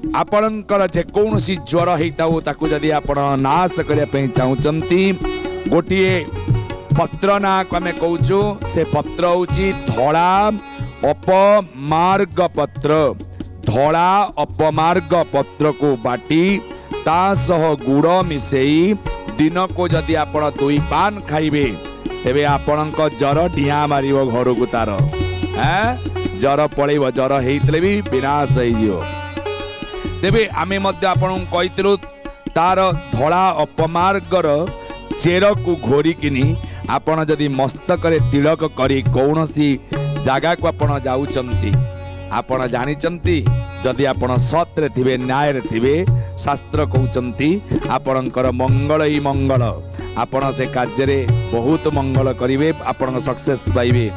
आपणकर जेकोसी ज्वर होता जदि आपण नाश करने चाहते गोटे पत्र ना आम कहूँ से पत्र हूँ धड़ा अपमार्ग पत्र। धड़ा अपमार्ग पत्र को बाटी ता सह गुड़ मिसेई दिन को जदि आपण 2 पान खाइबे तेबे आपण जर ढिया मार घर को तार जर पड़े जर होते भी विनाश हो। तेबे आमे मध्य आपण कहीलु तार धड़ा अपमार्गर चेर को घोरिकिनी आपण जदि मस्तक तिलक करी कौन सी जगह को आपण जाउचंती आपण जानिचंती जदि आपण सत्रे थिबे न्याय थिबे शास्त्र कहउचंती आपणकर मंगल ही मंगल आपण से कार्य बहुत मंगल करिवे आपण सक्सेस पाइबे।